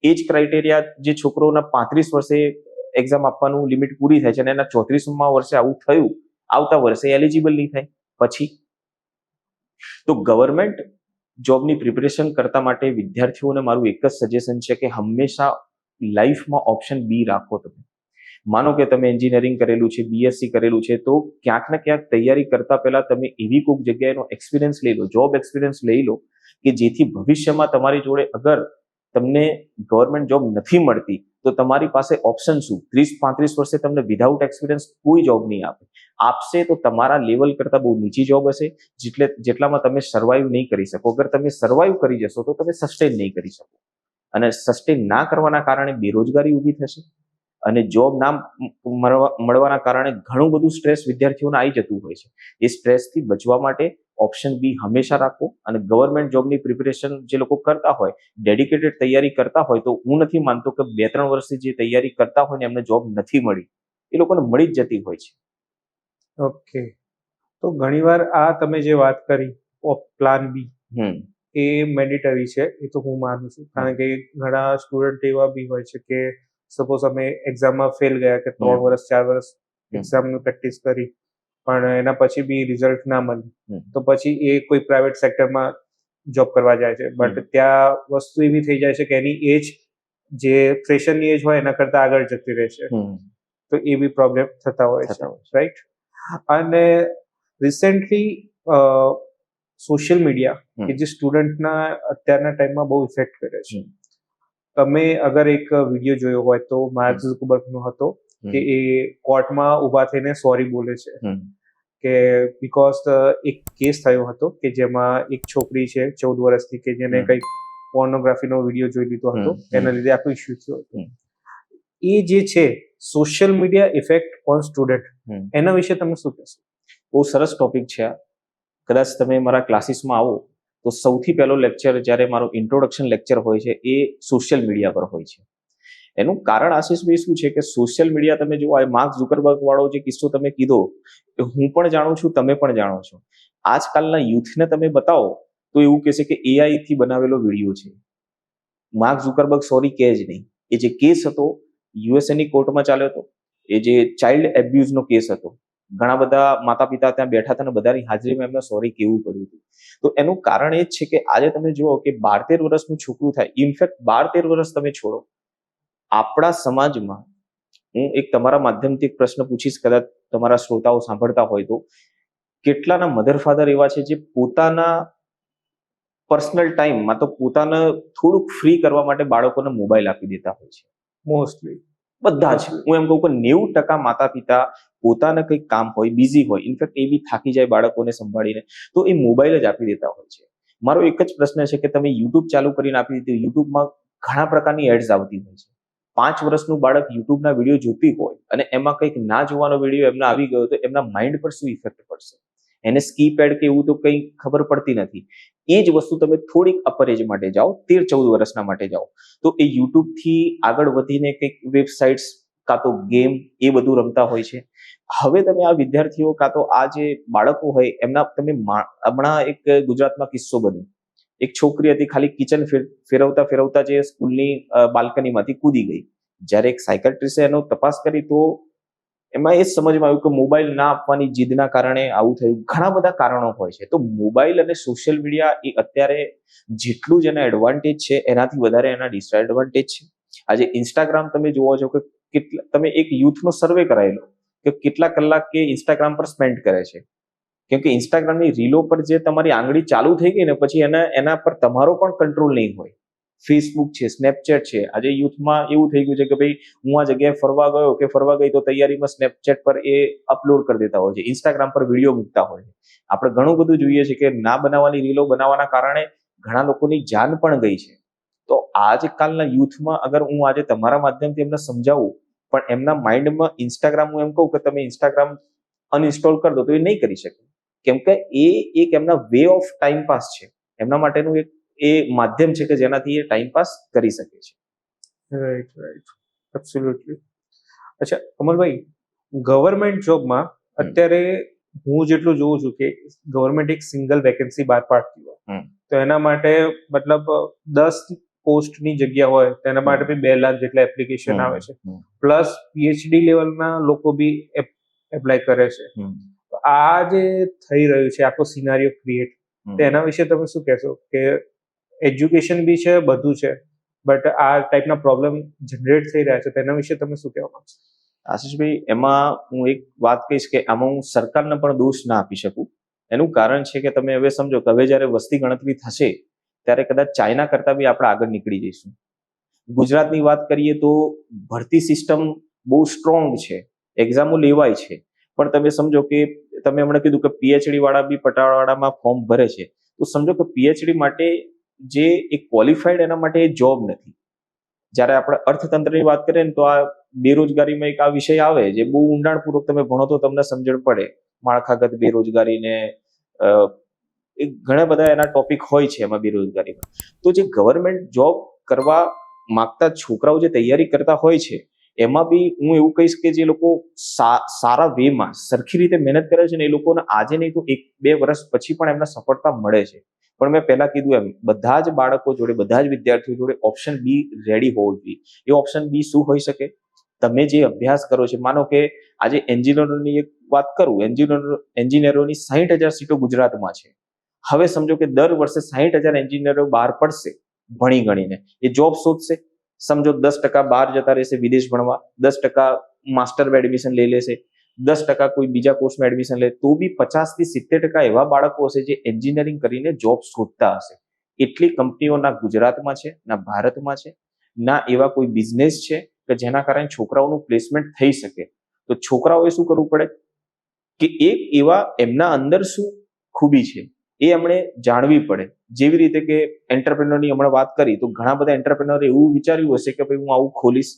એજ ક્રાઇટેરિયા, જે છોકરોના 35 વર્ષે એક્ઝામ આપવાનું લિમિટ પૂરી થાય છે અને એના 34મા વર્ષે આવું થયું, આવતા વર્ષે એલિજિબલ નહીં થાય પછી. તો ગવર્મેન્ટ જોબની પ્રિપેરેશન કરતા માટે વિદ્યાર્થીઓને મારું એક જ સજેશન છે કે હંમેશા લાઈફમાં ઓપ્શન બી રાખો. તમે માનો કે તમે એન્જિનિયરિંગ કરેલું છે, BSc કરેલું છે, તો ક્યાંક ને ક્યાંક તૈયારી કરતા પહેલા તમે એવી કોઈક જગ્યાએનો એક્સપિરિયન્સ લઈ લો, જોબ એક્સપિરિયન્સ લઈ લો, કે જેથી ભવિષ્યમાં તમારી જોડે અગર તમને ગવર્મેન્ટ જોબ નથી મળતી તો તમારી પાસે ઓપ્શન શું? 30-35 વર્ષે તમને વિધાઉટ એક્સપિરિયન્સ કોઈ જોબ નહીં આપશે તો તમારા લેવલ કરતા બહુ નીચી જોબ હશે, જેટલામાં તમે સર્વાઈવ નહીં કરી શકો. અગર તમે સર્વાઈવ કરી જશો તો તમે સસ્ટેન નહીં કરી શકો, અને સસ્ટેન ના કરવાના કારણે બેરોજગારી ઊભી થશે, અને જોબ ના મળવાના કારણે ઘણું બધું સ્ટ્રેસ વિદ્યાર્થીઓને આવી જતું હોય છે. એ સ્ટ્રેસથી બચવા માટે ઓપ્શન બી હંમેશા રાખો. અને ગવર્મેન્ટ જોબની પ્રિપેરેશન જે લોકો કરતા હોય, ડેડિકેટેડ તૈયારી કરતા હોય, તો હું નથી માનતો કે 2-3 વર્ષથી જે તૈયારી કરતા હોય ને એમને જોબ નથી મળી, એ લોકોને મળી જ જતી હોય છે. ઓકે, તો ઘણીવાર આ તમે જે વાત કરી પ્લાન બી, એ મેન્ડેટરી છે, એ તો હું માનું છું. કારણ કે ઘણા સ્ટુડન્ટ એવા બી હોય છે કે સપોઝ અમે એક્ઝામમાં ફેલ ગયા, કે 3 વર્ષ 4 વર્ષ એક્ઝામની પ્રેક્ટિસ કરી, પણ એના પછી બી રિઝલ્ટ ના મળ્યું, તો પછી એ કોઈ પ્રાઇવેટ સેક્ટરમાં જોબ કરવા જાય છે. બટ ત્યાં વસ્તુ એવી થઈ જાય છે કે એની એજ, જે ફ્રેશરની એજ હોય એના કરતા આગળ જતી રહે છે, તો એ બી પ્રોબ્લેમ થતા હોય છે, રાઈટ? અને રિસેન્ટલી સોશિયલ મીડિયા કે જે સ્ટુડન્ટના અત્યારના ટાઈમમાં બહુ ઇફેક્ટ કરે છે. તમે અગર એક વિડીયો જોયો હોય તો માર્ક ઝુકરબર્ગનો હતો કે એ કોર્ટમાં ઊભા થઈને સોરી બોલે છે, કે બીકોઝ એક કેસ થયો હતો કે જેમાં એક છોકરી છે 14 વર્ષની, કે જેને કંઈક પોર્નોગ્રાફીનો વિડીયો જોઈ લીધો હતો, એના લીધે આખો ઇસ્યુ થયો હતો. એ જે છે social media effect on student, એના વિશે તમે શું કહેશો? બહુ સરસ ટોપિક છે આ. કદાચ તમે મારા ક્લાસીસમાં આવો તો સૌથી પહેલો લેક્ચર, જ્યારે મારો ઇન્ટ્રોડક્શન લેક્ચર હોય છે, એ સોશિયલ મીડિયા પર હોય છે. એનું કારણ આશીષભાઈ શું છે કે સોશિયલ મીડિયા, તમે જુઓ, આ માર્ક ઝુકરબર્ગ વાળો જે કિસ્સો તમે કીધો, એ હું પણ જાણું છું, તમે પણ જાણો છો. આજકાલના યુથને તમે બતાવો તો એવું કહેશે કે AI થી બનાવેલો વિડીયો છે. માર્ક ઝુકરબર્ગ સોરી કહે જ નહીં. એ જે કેસ હતો USA ની કોર્ટમાં ચાલ્યો હતો, એ જે ચાઇલ્ડ એબ્યુઝનો કેસ હતો, ઘણા બધા માતા પિતા ત્યાં બેઠા હતા અને બધાની હાજરીમાં એમને સોરી કહેવું પડ્યું હતું. તો એનું કારણ એ જ છે કે આજે તમે જુઓ કે 12-13 વર્ષનું છોકરું થાય, ઇનફેક્ટ 12-13 વર્ષ તમે છોડો, આપણા સમાજમાં, હું એક તમારા માધ્યમથી એક પ્રશ્ન પૂછીશ, કદાચ તમારા શ્રોતાઓ સાંભળતા હોય તો, કેટલાના મધર ફાધર એવા છે જે પોતાના પર્સનલ ટાઈમમાં તો પોતાને થોડુંક ફ્રી કરવા માટે બાળકોને મોબાઈલ આપી દેતા હોય છે મોસ્ટલી બધા જ. હું એમ કહું કે 90% માતા પિતા પોતાને કંઈક કામ હોય, બિઝી હોય, ઇનફેક્ટ એ બી થાકી જાય બાળકોને સંભાળીને, તો એ મોબાઈલ જ આપી દેતા હોય છે. મારો એક જ પ્રશ્ન છે કે તમે યુટ્યુબ ચાલુ કરીને આપી દીધું, યુટ્યુબમાં ઘણા પ્રકારની એડ્સ આવતી હોય છે. 5 વર્ષનું બાળક યુટ્યુબના વિડીયો જોતી હોય અને એમાં કંઈક ના જોવાનો વિડીયો એમને આવી ગયો તો એમના માઇન્ડ પર શું ઇફેક્ટ પડશે? એને સ્કીપ એડ કે એવું તો કંઈ ખબર પડતી નથી. એ જ વસ્તુ તમે થોડીક અપર એજ માટે જાઓ, 13-14 વર્ષના માટે જાઓ, તો એ યુટ્યુબથી આગળ વધીને કંઈક વેબસાઇટ્સ કાં તો ગેમ એ બધું રમતા હોય છે. હવે તમે આ વિદ્યાર્થીઓ કાં તો આ જે બાળકો હોય એમના તમે હમણાં એક ગુજરાતમાં કિસ્સો બન્યો, એક છોકરી હતી ખાલી કિચન ફેરવતા ફેરવતા જે સ્કૂલની બાલ્કનીમાંથી કૂદી ગઈ. જ્યારે એક સાયકાટ્રિસ્ટે એનો તપાસ કરી તો એમાં એ જ સમજમાં આવ્યું કે મોબાઈલ ના આપવાની જીદના કારણે આવું થયું. ઘણા બધા કારણો હોય છે. તો મોબાઈલ અને સોશિયલ મીડિયા એ અત્યારે જેટલું જ એના એડવાન્ટેજ છે એનાથી વધારે એના ડિસએડવાન્ટેજ છે. આજે ઇન્સ્ટાગ્રામ તમે જોવો છો કે કેટલા, તમે એક યુથનો સર્વે કરાયેલો કે કેટલા કલાક કે ઇન્સ્ટાગ્રામ પર સ્પેન્ડ કરે છે. કેમ કે ઇન્સ્ટાગ્રામની રીલો પર જે તમારી આંગળી ચાલુ થઈ ગઈ ને પછી એના પર તમારો પણ કંટ્રોલ નહીં હોય. ફેસબુક છે, સ્નેપચેટ છે, આજે યુથમાં એવું થઈ ગયું છે કે ભાઈ હું આ જગ્યાએ ફરવા ગયો કે ફરવા ગઈ તો તૈયારીમાં સ્નેપચેટ પર એ અપલોડ કરી દેતા હોય છે, ઇન્સ્ટાગ્રામ પર વિડીયો મૂકતા હોય છે. આપણે ઘણું બધું જોઈએ છે કે ના બનાવવાની રીલો બનાવવાના કારણે ઘણા લોકોની જાન પણ ગઈ છે. તો આજકાલના યુથમાં અગર હું આજે તમારા માધ્યમથી એમને સમજાવું પણ એમના માઇન્ડમાં ઇન્સ્ટાગ્રામ, હું એમ કહું કે તમે ઇન્સ્ટાગ્રામ અનઇન્સ્ટોલ કરી દો તો એ નહીં કરી શકે. કેમ કે એ એક એમના વે ઓફ ટાઈમ પાસ છે, એમના માટેનું એક એ માધ્યમ છે કે જેનાથી એ ટાઈમ પાસ કરી શકે છે. Right absolutely. અચ્છા કમલભાઈ, ગવર્મેન્ટ જોબમાં અત્યારે હું જેટલું જોઉં છું કે ગવર્મેન્ટ એક સિંગલ વેકેન્સી બહાર પાડતી હોય તો એના માટે મતલબ 10 પોસ્ટની જગ્યા હોય તો એના માટે બી 2 લાખ જેટલા એપ્લિકેશન આવે છે, પ્લસ પીએચડી લેવલના લોકો બી એપ્લાય કરે છે. તો આ જે થઈ રહ્યું છે આખો સિનારીઓ ક્રિએટ, તો એના વિશે તમે શું કહેશો કે એજ્યુકેશન બી છે, બધું છે, બટ આ ટાઈપના પ્રોબ્લેમ જનરેટ થઈ રહ્યા છે, તો એના વિશે તમે શું કહેવા માંગશો? આશીષભાઈ, એમાં હું એક વાત કહીશ કે આમાં હું સરકારને પણ દોષ ના આપી શકું. એનું કારણ છે કે તમે હવે સમજો કે હવે જ્યારે વસ્તી ગણતરી થશે ત્યારે કદાચ ચાઇના કરતા બી આપણે આગળ નીકળી જઈશું. ગુજરાતની વાત કરીએ તો ભરતી સિસ્ટમ બહુ સ્ટ્રોંગ છે, એક્ઝામો લેવાય છે, પણ તમે સમજો કે તમે હમણાં કીધું કે પીએચડી વાળા બી પટાવાળામાં ફોર્મ ભરે છે, તો સમજો કે પીએચડી માટે જે એક ક્વોલિફાઈડ એના માટે જોબ નથી. જ્યારે આપણે અર્થતંત્રની વાત કરીએ ને તો આ બેરોજગારીમાં એક આ વિષય આવે જે બહુ ઊંડાણપૂર્વક તમે ભણો તો તમને સમજણ પડે. માળખાગત બેરોજગારીને ઘણા બધા એના ટોપિક હોય છે એમાં બેરોજગારીમાં. તો જે ગવર્મેન્ટ જોબ કરવા માંગતા છોકરાઓ જે તૈયારી કરતા હોય છે એમાં બી હું એવું કહીશ કે જે લોકો સારા વેમાં સરખી રીતે મહેનત કરે છે ને એ લોકોને આજે નહીં તો 1-2 વર્ષ પછી પણ એમને સફળતા મળે છે. પણ મેં પહેલા કીધું એમ બધા જ બાળકો જોડે, બધા જ વિદ્યાર્થીઓ જોડે ઓપ્શન બી રેડી હોવો જોઈએ. એ ઓપ્શન બી શું હોઈ શકે? તમે જે અભ્યાસ કરો છો, માનો કે આજે એન્જિનિયરોની એક વાત કરું, એન્જિનિયરોની 60,000 સીટો ગુજરાતમાં છે. હવે સમજો કે દર વર્ષે 60,000 એન્જિનિયરો બહાર પડશે ભણી ગણીને, એ જોબ શોધશે. સમજો 10% બહાર જતા રહેશે વિદેશ ભણવા, 10% માસ્ટરમાં એડમિશન લઈ લેશે, 10% કોઈ બીજા કોર્સમાં એડમિશન લે, તો બી 50-70% એવા બાળકો હશે જે એન્જિનિયરિંગ કરીને જોબ શોધતા હશે. એટલી કંપનીઓ ના ગુજરાતમાં છે, ના ભારતમાં છે, ના એવા કોઈ બિઝનેસ છે કે જેના કારણે છોકરાઓનું પ્લેસમેન્ટ થઈ શકે. તો છોકરાઓએ શું કરવું પડે કે એક એવા એમના અંદર શું ખૂબી છે એ એમણે જાણવી પડે. જેવી રીતે કે એન્ટરપ્રેન્યોરની હમણાં વાત કરી તો ઘણા બધા એન્ટરપ્રેન્યોરે એવું વિચાર્યું હશે કે ભાઈ હું આવું ખોલીશ.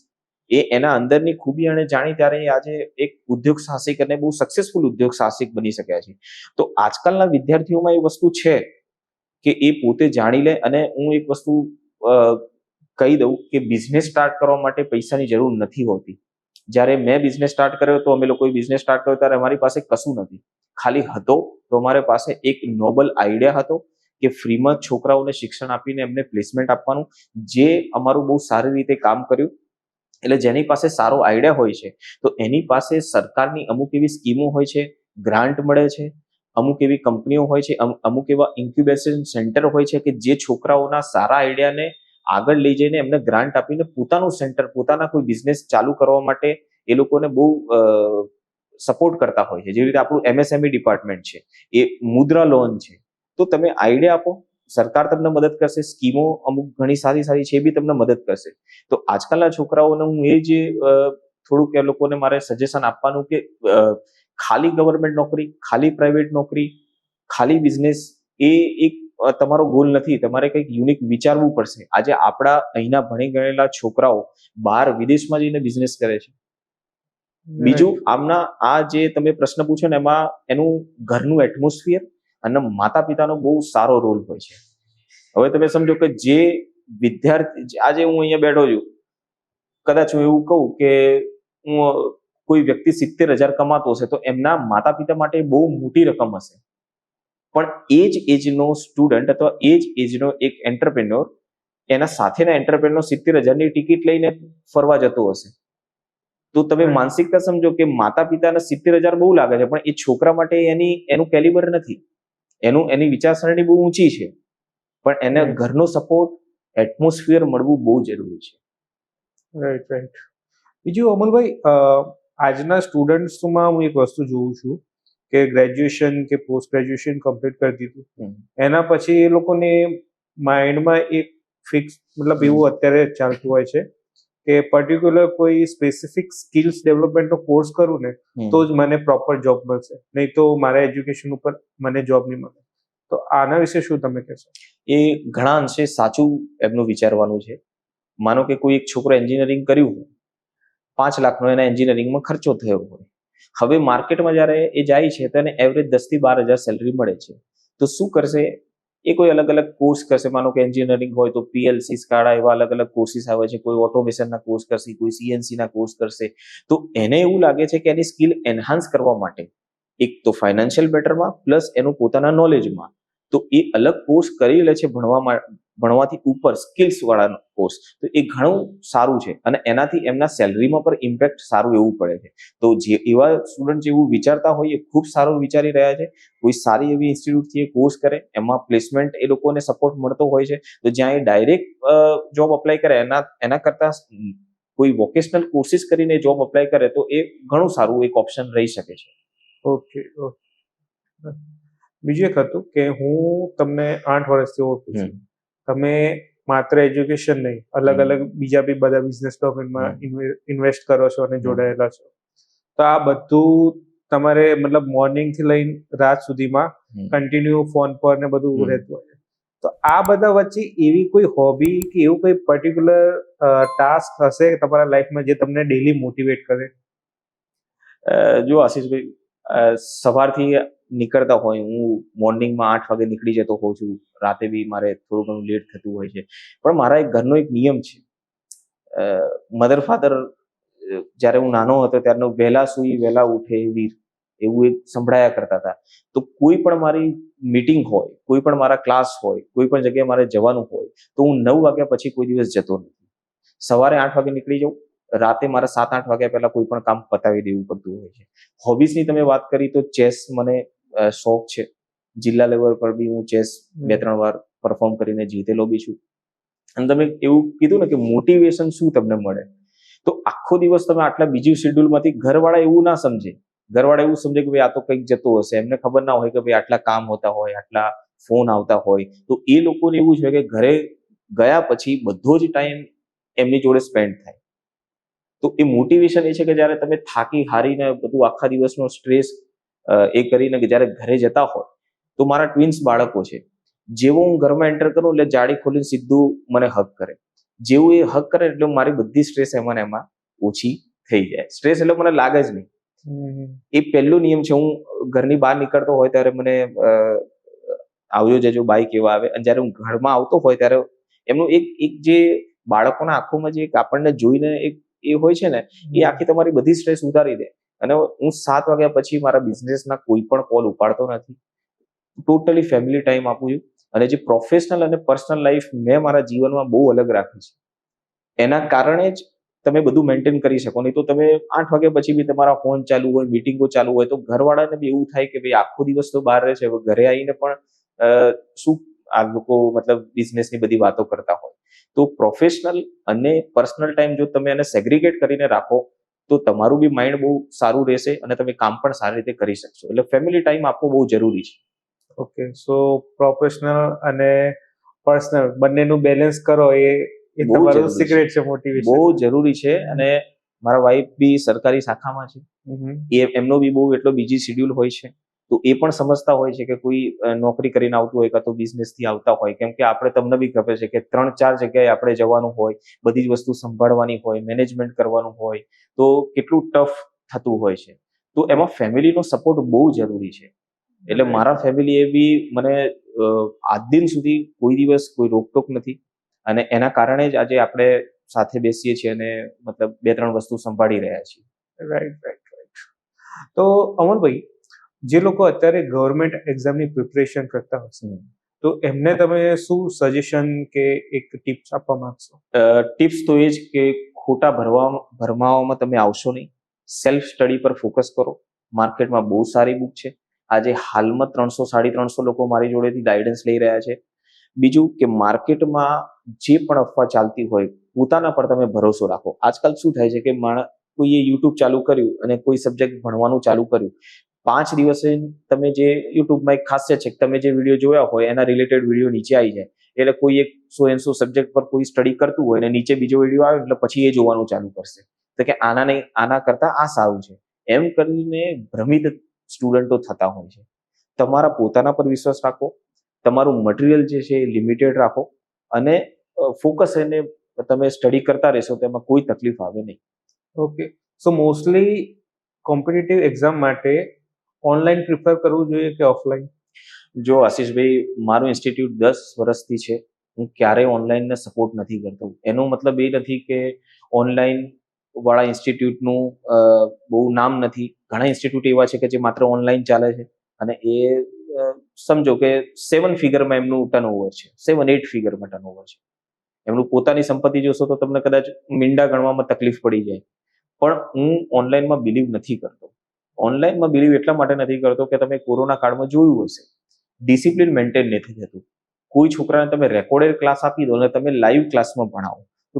એ એના અંદરની ખૂબી અને જાણી ત્યારે આજે એક ઉદ્યોગ સાહસિક અને બહુ સક્સેસફુલ ઉદ્યોગ સાહસિક બની શક્યા છે. તો આજકાલના વિદ્યાર્થીઓમાં એ વસ્તુ છે કે એ પોતે જાણી લે. અને હું એક વસ્તુ કહી દઉં કે બિઝનેસ સ્ટાર્ટ કરવા માટે પૈસાની જરૂર નથી હોતી. જ્યારે મેં બિઝનેસ સ્ટાર્ટ કર્યો તો અમે લોકોએ બિઝનેસ સ્ટાર્ટ કર્યો ત્યારે અમારી પાસે કશું નથી, ખાલી હતો તો અમારી પાસે એક નોબલ આઈડિયા હતો કે ફ્રીમાં છોકરાઓને શિક્ષણ આપીને એમને પ્લેસમેન્ટ આપવાનું, જે અમારું બહુ સારી રીતે કામ કર્યું. એટલે જેની પાસે સારો આઈડિયા હોય છે તો એની પાસે સરકારની અમુક એવી સ્કીમો હોય છે, ગ્રાન્ટ મળે છે, અમુક એવી કંપનીઓ હોય છે, અમુક એવા ઇન્ક્યુબેશન સેન્ટર હોય છે કે જે છોકરાઓના સારા આઈડિયાને આગળ લઈ જઈને એમને ગ્રાન્ટ આપીને પોતાનું સેન્ટર, પોતાના કોઈ બિઝનેસ ચાલુ કરવા માટે એ લોકોને બહુ સપોર્ટ કરતા હોય છે. જેવી રીતે આપણું MSME ડિપાર્ટમેન્ટ છે, એ મુદ્રા લોન છે. તો તમે આઈડિયા આપો, સરકાર તમને મદદ કરશે, સ્કીમો અમુક ઘણી સારી સારી છે એ બી તમને મદદ કરશે. તો આજકાલના છોકરાઓને હું એ જે થોડુંક એ લોકોને મારે સજેશન આપવાનું કે ખાલી ગવર્મેન્ટ નોકરી, ખાલી પ્રાઇવેટ નોકરી, ખાલી બિઝનેસ એ એક તમારો ગોલ નથી. તમારે કંઈક યુનિક વિચારવું પડશે. આજે આપણા અહીંના ભણી ગયેલા છોકરાઓ બહાર વિદેશમાં જઈને બિઝનેસ કરે છે. બીજું આમના આ જે તમે પ્રશ્ન પૂછ્યો ને એમાં એનું ઘરનું એટમોસ્ફિયર અને માતા પિતાનો બહુ સારો રોલ હોય છે. હવે તમે સમજો કે જે વિદ્યાર્થી આજે હું અહીંયા બેઠો છું, કદાચ હું એવું કહું કે હું કોઈ વ્યક્તિ 70,000 કમાતો હશે તો એમના માતા પિતા માટે બહુ મોટી રકમ હશે. પણ એ જ એજનો સ્ટુડન્ટ અથવા એ જ એજનો એક એન્ટરપ્રેન્યોર એના સાથેના એન્ટરપ્રેન્યોર 70,000ની ટિકિટ લઈને ફરવા જતો હશે. તો તમે માનસિકતા સમજો કે માતા પિતાને 70,000 બહુ લાગે છે, પણ એ છોકરા માટે એનું કેલિબર નથી, એની વિચારસરણી બહુ ઊંચી છે, પણ એને ઘરનો સપોર્ટ, એટમોસ્ફિયર મળવું બહુ જરૂરી છે. રાઈટ. બીજું અમલભાઈ, આજના સ્ટુડન્ટ્સમાં હું એક વસ્તુ જોઉં છું કે ગ્રેજ્યુએશન કે પોસ્ટ ગ્રેજ્યુએશન કમ્પ્લીટ કરી દીધું, એના પછી એ લોકોને માઇન્ડમાં એક ફિક્સ મતલબ એવું અત્યારે ચાલતું હોય છે કે પર્ટિક્યુલર કોઈ સ્પેસિફિક સ્કિલ્સ ડેવલપમેન્ટનો કોર્સ કરું ને તો જ મને પ્રોપર જોબ મળશે, નહીં તો મારા એજ્યુકેશન ઉપર મને જોબ નહીં મળે. તો આના વિશે શું તમે કહેશો? એ ઘણા અંશે સાચું એમનું વિચારવાનું છે. માનો કે કોઈ એક છોકરો એન્જિનિયરિંગ કર્યું હોય, 5 લાખનો એના એન્જિનિયરિંગમાં ખર્ચો થયો હોય, હવે માર્કેટમાં જ્યારે એ જાય છે તો એને એવરેજ 10,000 થી 12,000 સેલરી મળે છે. તો શું કરશે? એ કોઈ અલગ અલગ કોર્સ કરશે. માનો કે એન્જિનિયરિંગ હોય તો PLC સ્કાડા એવા અલગ અલગ કોર્સિસ આવે છે. કોઈ ઓટોમેશનના કોર્સ કરશે, કોઈ CNCના કોર્સ કરશે. તો એને એવું લાગે છે કે એની સ્કિલ એન્હાન્સ કરવા માટે એક તો ફાઇનાન્શિયલ બેટરમાં પ્લસ એનું પોતાના નોલેજમાં તો એ અલગ કોર્સ કરી લે છે ભણવાથી ઉપર સ્કિલ્સ વાળા કોર્સ. તો એ ઘણું સારું છે અને એનાથી એમના સેલરીમાં પણ ઇમ્પેક્ટ સારું એવું પડે છે. તો જે એવા સ્ટુડન્ટ જેવું વિચારતા હોય એ ખૂબ સારું વિચારી રહ્યા છે. કોઈ સારી એવી ઇન્સ્ટિટ્યૂટથી એ કોર્સ કરે, એમાં પ્લેસમેન્ટ એ લોકોને સપોર્ટ મળતો હોય છે. તો જ્યાં એ ડાયરેક્ટ જોબ અપ્લાય કરે એના કરતા કોઈ વોકેશનલ કોર્સિસ કરીને જોબ અપ્લાય કરે તો એ ઘણું સારું એક ઓપ્શન રહી શકે છે. ઓકે. બીજું એક હતું કે હું તમને 8 વર્ષથી ઓળખું છું. તમે માત્ર એજ્યુકેશન નહીં, અલગ અલગ બીજા બી બધા બિઝનેસ ડોમેનમાં ઇન્વેસ્ટ કરો છો અને જોડાયેલા છો. તો આ બધું તમારે મતલબ મોર્નિંગ થી લઈને રાત સુધીમાં કન્ટિન્યુ ફોન પર ને બધું રહેતું હોય. તો આ બધા વચ્ચે એવી કોઈ હોબી કે એવું કોઈ પર્ટિક્યુલર ટાસ્ક હશે તમારા લાઈફમાં જે તમને ડેલી મોટિવેટ કરે? જો આશીષભાઈ, સવારથી નીકળતા હોય, હું મોર્નિંગમાં 8 વાગે નીકળી જતો હોઉં છું, રાતે બી મારે થોડું ઘણું લેટ થતું હોય છે. પણ મારા એક ઘરનો એક નિયમ છે. મધર ફાધર જ્યારે હું નાનો હતો ત્યારનો વહેલા સૂઈ વહેલા ઉઠે વીર એવું એક સંભળાયા કરતા હતા. તો કોઈ પણ મારી મીટિંગ હોય, કોઈ પણ મારા ક્લાસ હોય, કોઈ પણ જગ્યાએ મારે જવાનું હોય તો હું 9 વાગ્યા પછી કોઈ દિવસ જતો નથી. સવારે 8 વાગે નીકળી જાઉં, રાતે મારા 7-8 વાગ્યા પહેલા કોઈ પણ કામ પતાવી દેવું પડતું હોય છે. હોબીસની તમે વાત કરી તો ચેસ મને શોખ છે. જિલ્લા લેવલ પર બી હું ચેસ 2-3 વાર પરફોર્મ કરીને જીતેલો બી છું. અને તમે એવું કીધું ને કે મોટિવેશન શું તમને મળે, તો આખો દિવસ તમે આટલા બીજી શેડ્યુલમાંથી ઘરવાળા એવું ના સમજે. ઘરવાળા એવું સમજે કે ભાઈ આ તો કંઈક જતો હશે. એમને ખબર ના હોય કે ભાઈ આટલા કામ હોતા હોય, આટલા ફોન આવતા હોય. તો એ લોકોને એવું છે કે ઘરે ગયા પછી બધો જ ટાઈમ એમની જોડે સ્પેન્ડ થાય. તો એ મોટિવેશન એ છે કે જ્યારે તમે થાકી હારીને બધું આખા દિવસનો સ્ટ્રેસ એ કરીને જ્યારે ઘરે જતા હોય તો મારા ટ્વિન્સ બાળકો છે. જેવો હું ઘરમાં એન્ટર કરું એટલે જાડી ખોલીને સીધું મને હગ કરે. જેવું એ હગ કરે એટલે મારી બધી સ્ટ્રેસ એમાં ઓછી થઈ જાય. સ્ટ્રેસ એટલે મને લાગે જ નહીં. એ પહેલો નિયમ છે. હું ઘરની બહાર નીકળતો હોય ત્યારે મને આવજો જજો બાઈક એવા આવે, અને જ્યારે હું ઘરમાં આવતો હોય ત્યારે એમનું એક જે બાળકોના આંખોમાં જે એક આપણને જોઈને એક એ હોય છે ને, એ આખી તમારી બધી સ્ટ્રેસ ઉતારી દે. અને હું 7 વાગ્યા પછી મારા બિઝનેસના કોઈ પણ કોલ ઉપાડતો નથી. ટોટલી ફેમિલી ટાઈમ આપું છું. અને જે પ્રોફેશનલ અને પર્સનલ લાઈફ મેં મારા જીવનમાં બહુ અલગ રાખી છે. એના કારણે જ તમે બધું મેન્ટેન કરી શકો. નહીં તો તમે 8 વાગ્યા પછી બી તમારા ફોન ચાલુ હોય, મીટિંગો ચાલુ હોય તો ઘરવાળાને બી એવું થાય કે ભાઈ આખો દિવસ તો બહાર રહે છે, હવે ઘરે આવીને પણ શું આ લોકો મતલબ બિઝનેસની બધી વાતો કરતા હોય. તો પ્રોફેશનલ અને પર્સનલ ટાઈમ જો તમે એને સેગ્રીગેટ કરીને રાખો તો તમારું બી માઇન્ડ બહુ સારું રહેશે અને તમે કામ પણ સારી રીતે કરી શકશો. એટલે ફેમિલી ટાઈમ આપવો બહુ જરૂરી છે. ઓકે, સો પ્રોફેશનલ અને પર્સનલ બંનેનું બેલેન્સ કરો એ બહુ તમારું જરૂરી છે. સિક્રેટ છે બહુ મોટિવેશન. જરૂરી છે. અને મારા વાઈફ બી સરકારી શાખામાં છે. એમનો બી બહુ એટલો બીજી શેડ્યુલ હોય છે, તો એ પણ સમજતા હોય છે કે કોઈ નોકરી કરીને આવતું હોય કાં તો બિઝનેસ થી આવતા હોય, કેમ કે આપણે તમને બી ખબર છે કે 3-4 જગ્યાએ આપણે જવાનું હોય, બધી જ વસ્તુ સંભાળવાની હોય, મેનેજમેન્ટ કરવાનું હોય, તો કેટલું ટફ થતું હોય છે. તો એમાં ફેમિલીનો સપોર્ટ બહુ જરૂરી છે. એટલે મારા ફેમિલીએ બી મને આજ દિન સુધી કોઈ દિવસ કોઈ રોકટોક નથી, અને એના કારણે જ આજે આપણે સાથે બેસીએ છીએ અને મતલબ 2-3 વસ્તુ સંભાળી રહ્યા છીએ. Right, right, right. તો અમનભાઈ, જે લોકો અત્યારે ગવર્મેન્ટ એક્ઝામની પ્રિપરેશન કરતા હશે, તો એમને તમે શું સજેશન કે એક ટિપ્સ આપવા માંગશો? ટિપ્સ તો એ જ કે ખોટા ભરમાવામાં તમે આવશો નહીં. સેલ્ફ સ્ટડી પર ફોકસ કરો. માર્કેટમાં બહુ સારી બુક છે. આજે હાલમાં 300-350 લોકો મારી જોડેથી ગાઈડન્સ લઈ રહ્યા છે. બીજું કે માર્કેટમાં જે પણ અફવા ચાલતી હોય, પોતાના પર તમે ભરોસો રાખો. આજકાલ શું થાય છે કે કોઈએ યુટ્યુબ ચાલુ કર્યું અને કોઈ સબ્જેક્ટ ભણવાનું ચાલુ કર્યું, 5 દિવસે તમે જે યુટ્યુબમાં એક ખાસિયત છે કે તમે જે વિડીયો જોયા હોય એના રિલેટેડ વિડીયો નીચે આવી જાય. એટલે કોઈ એક 100 સબ્જેક્ટ પર કોઈ સ્ટડી કરતું હોય અને નીચે બીજો વિડીયો આવે એટલે પછી એ જોવાનું ચાલુ કરશે, તો કે આના નહીં, આના કરતા આ સારું છે, એમ કરીને ભ્રમિત સ્ટુડન્ટો થતા હોય છે. તમારા પોતાના પર વિશ્વાસ રાખો, તમારું મટીરિયલ જે છે એ લિમિટેડ રાખો, અને ફોકસ એને તમે સ્ટડી કરતા રહેશો તો એમાં કોઈ તકલીફ આવે નહીં. ઓકે, સો મોસ્ટલી કોમ્પિટિટિવ એક્ઝામ માટે ઓનલાઈન પ્રિફર કરવું જોઈએ કે ઓફલાઈન? જો આશીષભાઈ, મારું ઇન્સ્ટિટ્યૂટ 10 વર્ષથી છે. હું ક્યારેય ઓનલાઈનને સપોર્ટ નથી કરતો. એનો મતલબ એ નથી કે ઓનલાઈન વાળા ઇન્સ્ટિટ્યૂટનું બહુ નામ નથી. ઘણા ઇન્સ્ટિટ્યૂટ એવા છે કે જે માત્ર ઓનલાઈન ચાલે છે, અને એ સમજો કે 7 ફિગરમાં એમનું ટર્નઓવર છે, 7-8 ફિગરમાં ટર્નઓવર છે. એમનું પોતાની સંપત્તિ જોશો તો તમને કદાચ મીંડા ગણવામાં તકલીફ પડી જાય. પણ હું ઓનલાઈનમાં બિલીવ નથી કરતો. ઓનલાઈનમાં બિલીવ એટલા માટે નથી કરતો કે તમે કોરોના કાળમાં જોયું હશે, ડિસિપ્લિન મેન્ટેન નથી થતું. કોઈ છોકરાને તમે રેકોર્ડેડ ક્લાસ આપી દો અને તમે લાઈવ ક્લાસમાં ભણાવો, તો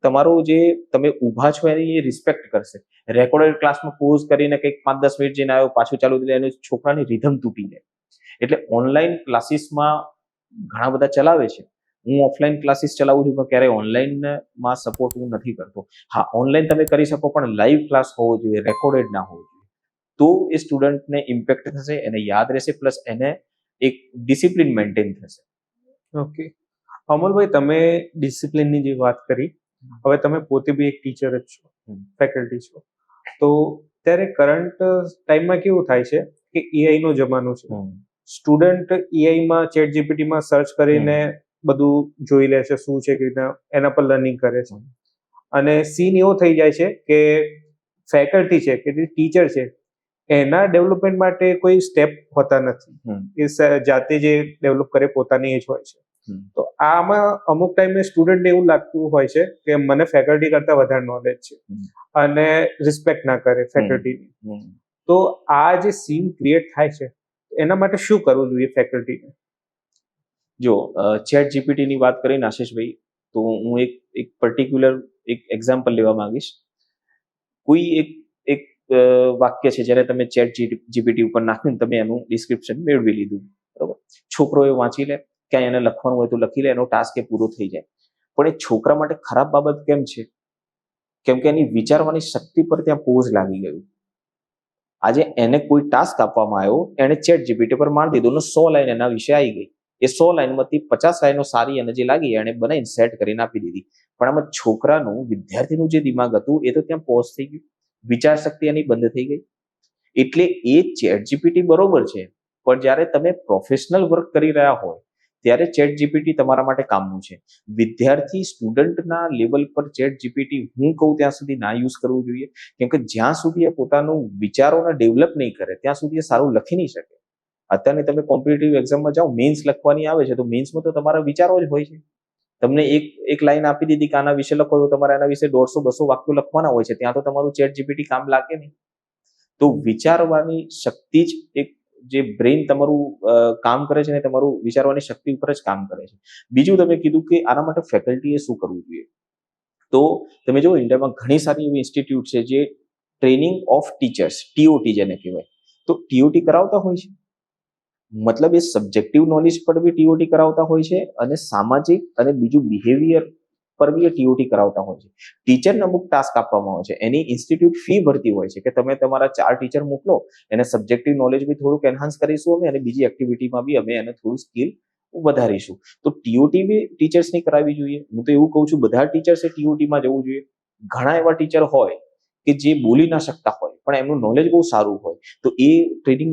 તમારો જે તમે ઊભા છો એની એ રિસ્પેક્ટ કરશે. રેકોર્ડેડ ક્લાસમાં પોઝ કરીને કંઈક 5-10 મિનિટ જઈને આવ્યો, પાછું ચાલુ થઈ જાય, એની છોકરાની રિધમ તૂટી જાય. એટલે ઓનલાઈન ક્લાસીસમાં ઘણા બધા ચલાવે છે. હું ઓફલાઈન ક્લાસીસ ચલાવું છું, પણ ક્યારેય ઓનલાઈનમાં સપોર્ટ હું નથી કરતો. હા, ઓનલાઈન તમે કરી શકો, પણ લાઈવ ક્લાસ હોવો જોઈએ, રેકોર્ડેડ ના હોવો જોઈએ. તો એ સ્ટુડન્ટને ઇમ્પેક્ટ થશે, એને યાદ રહેશે, પ્લસ એને એક ડિસિપ્લિન મેન્ટેન થશે. ઓકે, અમલભાઈ, તમે ડિસિપ્લિનની જે વાત કરી, હવે તમે પોતે બી એક ટીચર જ છો, ફેકલ્ટી છો, તો ત્યારે કરંટ ટાઈમમાં કેવું થાય છે કે એઆઈ નો જમાનો છે. સ્ટુડન્ટ એઆઈમાં ચેટ જીપીટીમાં સર્ચ કરીને બધું જોઈ લે છે, શું છે કે એના પર લર્નિંગ કરે છે, અને સીન એવો થઈ જાય છે કે ફેકલ્ટી છે કે જે ટીચર છે એના ડેવલપમેન્ટ માટે કોઈ સ્ટેપ હોતા નથી. એ જાતે જે ડેવલપ કરે પોતાની એ જ હોય છે. તો આમાં અમુક ટાઈમે સ્ટુડન્ટને એવું લાગતું હોય છે કે મને ફેકલ્ટી કરતા વધારે નોલેજ છે, અને રિસ્પેક્ટ ના કરે ફેકલ્ટીની. તો આ જે સીન ક્રિએટ થાય છે, એના માટે શું કરવું જોઈએ ફેકલ્ટીને? જો ચેટ જીપીટીની વાત કરીને આશીષભાઈ, તો હું એક પર્ટિક્યુલર એક એક્ઝામ્પલ લેવા માંગીશ. કોઈ એક વાક્ય છે, જ્યારે તમે ચેટ જીપીટી ઉપર નાખ્યું ને તમે એનું ડિસ્ક્રિપ્શન મેળવી લીધું, બરોબર, છોકરો એ વાંચી લે, ક્યાંય એને લખવાનું હોય તો લખી લે, એનો ટાસ્ક એ પૂરો થઈ જાય. પણ એ છોકરા માટે ખરાબ બાબત કેમ છે? કેમ કે એની વિચારવાની શક્તિ પર ત્યાં પોઝ લાગી ગયું. આજે એને કોઈ ટાસ્ક આપવામાં આવ્યો, એને ચેટ જીપીટી પર મારી દીધો અને 100 લાઈન એના વિશે આવી ગઈ. એ 100 લાઈનમાંથી 50 લાઈનો સારી અને જે લાગી એને બનાવીને સેટ કરીને આપી દીધી. પણ આમાં છોકરાનું, વિદ્યાર્થીનું જે દિમાગ હતું એ તો ત્યાં પોઝ થઈ ગયું, વિચાર શક્તિ એની બંધ થઈ ગઈ. એટલે એ ચેટ જીપીટી બરોબર છે, પણ જ્યારે તમે પ્રોફેશનલ વર્ક કરી રહ્યા હોય ત્યારે ચેટ જીપીટી તમારા માટે કામનું છે. વિદ્યાર્થી સ્ટુડન્ટના લેવલ પર ચેટ જીપીટી હું કહું ત્યાં સુધી ના યુઝ કરવું જોઈએ, કેમ કે જ્યાં સુધી એ પોતાનું વિચારોને ડેવલપ નહીં કરે ત્યાં સુધી એ સારું લખી નહીં શકે. અત્યારની તમે કોમ્પિટિટિવ એક્ઝામમાં જાઓ, મેન્સ લખવાની આવે છે, તો મેન્સમાં તો તમારા વિચારો જ હોય છે. તમને એક લાઈન આપી દીધી કે આના વિશે લખો, તો તમારે આના વિશે 150-200 વાક્યો લખવાના હોય છે. ત્યાં તો તમારું ચેટ જીપીટી કામ લાગે નહીં. તો વિચારવાની શક્તિ જ એક જે બ્રેઇન તમારું કામ કરે છે ને, તમારું વિચારવાની શક્તિ ઉપર જ કામ કરે છે. બીજું તમે કીધું કે આના માટે ફેકલ્ટીએ શું કરવું જોઈએ, તો તમે જો ઇન્ડિયામાં ઘણી સારી એવી ઇન્સ્ટિટ્યૂટ છે જે ટ્રેનિંગ ઓફ ટીચર્સ, ટીઓટી જેને કહેવાય, તો ટીઓટી કરાવતા હોય છે. મતલબ એ સબ્જેક્ટિવ નોલેજ પર બી ટીઓટી કરાવતા હોય છે અને સામાજિક અને બીજું બિહેવિયર પર બી એ ટીઓટી કરાવતા હોય છે. ટીચરને અમુક ટાસ્ક આપવામાં આવે છે, એની ઇન્સ્ટિટ્યૂટ ફી ભરતી હોય છે કે તમે તમારા 4 ટીચર મોકલો, એને સબ્જેક્ટિવ નોલેજ બી થોડુંક એન્હાન્સ કરીશું અમે અને બીજી એક્ટિવિટીમાં બી અમે એને થોડું સ્કિલ વધારીશું. તો ટીઓટી બી ટીચર્સની કરાવવી જોઈએ. હું તો એવું કહું છું બધા ટીચર્સે ટીઓટીમાં જવું જોઈએ. ઘણા એવા ટીચર હોય કે જે બોલી ના શકતા હોય પણ એમનું નોલેજ બહુ સારું હોય, તો એ ટ્રેનિંગ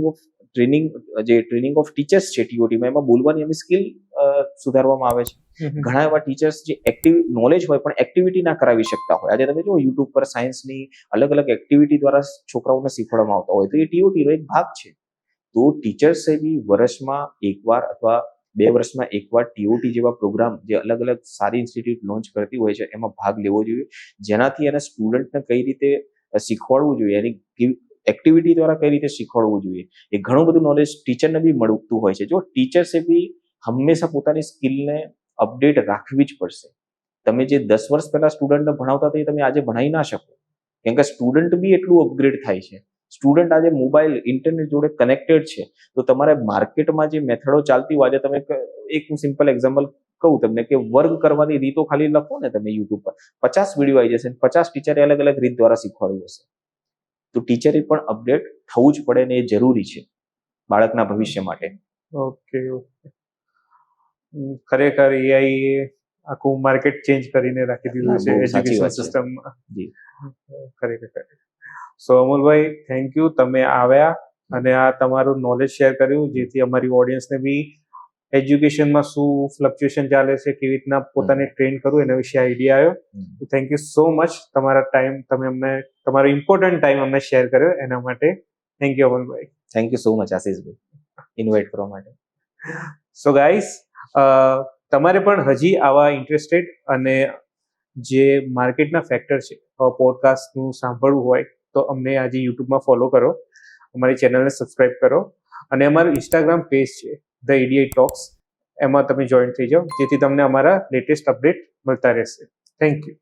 ઓફ ટીચર્સ છે ટીઓટીમાં, એમાં બોલવાની એમની સ્કિલ સુધારવામાં આવે છે. ઘણા એવા ટીચર્સ જે એક્ટિવ નોલેજ હોય પણ એક્ટિવિટી ના કરાવી શકતા હોય. આજે તમે જો યુટ્યુબ પર સાયન્સની અલગ અલગ એક્ટિવિટી દ્વારા છોકરાઓને શીખવાડવામાં આવતા હોય, તો એ ટીઓટીનો એક ભાગ છે. તો ટીચર્સે બી વર્ષમાં એકવાર અથવા 2 વર્ષમાં એકવાર ટીઓટી જેવા પ્રોગ્રામ જે અલગ અલગ સારી ઇન્સ્ટિટ્યૂટ લોન્ચ કરતી હોય છે એમાં ભાગ લેવો જોઈએ, જેનાથી એને સ્ટુડન્ટને કઈ રીતે શીખવાડવું જોઈએ, એની એક્ટિવિટી દ્વારા કઈ રીતે શીખવાડવું જોઈએ, એ ઘણું બધું નોલેજ ટીચરને બી મળતું હોય છે. જો ટીચર્સે બી હંમેશા પોતાની સ્કિલને અપડેટ રાખવી જ પડશે. તમે જે 10 વર્ષ પહેલા સ્ટુડન્ટને ભણાવતા હતા એ તમે આજે ભણાવી ના શકો, કેમ કે સ્ટુડન્ટ બી એટલું અપગ્રેડ થાય છે. સ્ટુડન્ટ આજે મોબાઈલ ઇન્ટરનેટ જોડે કનેક્ટેડ છે, તો તમારે માર્કેટમાં જે મેથડો ચાલતી હોય, આજે તમે એક હું સિમ્પલ એક્ઝામ્પલ કહું તમને કે વર્ગ કરવાની રીતો ખાલી લખો ને તમે યુટ્યુબ પર 50 વિડીયો આવી જશે, 50 ટીચરે અલગ અલગ રીત દ્વારા શીખવાડ્યું હશે. તો ટીચરે પણ અપડેટ થવું જ પડે ને એ જરૂરી છે બાળકના ભવિષ્ય માટે. ઓકે. ખરેખર એઆઈ આખું માર્કેટ ચેન્જ કરીને રાખી દીધું છે એજ્યુકેશન સિસ્ટમમાં. ખરેખર. સો અમૂલભાઈ, થેન્ક યુ, તમે આવ્યા અને આ તમારું નોલેજ શેર કર્યું, જેથી અમારી ઓડિયન્સને બી એજ્યુકેશનમાં શું ફ્લક્ચ્યુએશન ચાલે છે, કેવી રીતના પોતાને ટ્રેન કરવું એના વિશે આઈડિયા આવ્યો. તો થેન્ક યુ સો મચ. તમારા ટાઈમ, તમે અમને તમારો ઇમ્પોર્ટન્ટ ટાઈમ અમને શેર કર્યો એના માટે થેન્ક યુ અમૂલભાઈ. થેન્ક યુ સો મચ આશીષભાઈ ઇન્વાઇટ કરવા માટે. સો ગાઈસ, તમારે પણ હજી આવા ઇન્ટરેસ્ટેડ અને જે માર્કેટના ફેક્ટર છે પોડકાસ્ટનું સાંભળવું હોય તો અમને આજે યુટ્યુબમાં ફોલો કરો, અમારી ચેનલને સબસ્ક્રાઇબ કરો અને અમારું ઇન્સ્ટાગ્રામ પેજ છે ધ એડીઆઈ ટોક્સ, એમાં તમે જોઈન થઈ જાઓ, જેથી તમને અમારા લેટેસ્ટ અપડેટ મળતા રહેશે. Thank you.